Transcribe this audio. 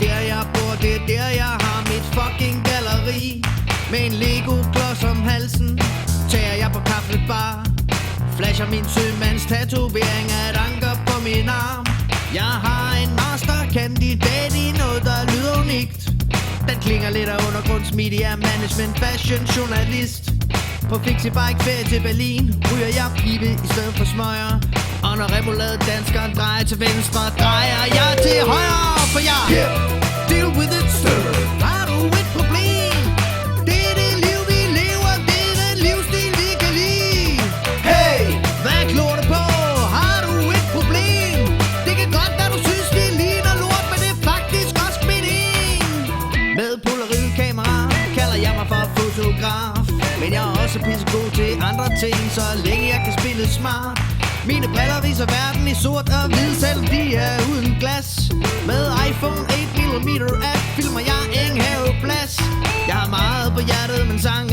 Der jeg bor, det er der jeg har mit fucking galleri. Med en Lego-klods om halsen tager jeg på kaffebar. Flasher min sømands tatovering af et anker på min arm. Jeg har en masterkandidat i noget der lyder unikt. Den klinger lidt af undergrunds media management fashion journalist. På Flixibike ferie til Berlin ryger jeg pibe i stedet for smøger. Og når remoulade danskeren drejer til venstre, drejer jeg til højre. For jeg deal with it, sir. Har du et problem? Det er det liv vi lever, det er den livsstil vi kan lide. Hey, hvad klår du på? Har du et problem? Det kan godt være du synes vi ligner lort, men det er faktisk også mening. Med polaroidkamera kalder jeg mig for fotograf. Men jeg er også pissegod til andre ting, så længe jeg kan spille smart. Mine briller viser verden i sort og hvid, selv de er uden glas. Med iPhone 8mm app filmer jeg ingen haveplads. Jeg har meget på hjertet, men sang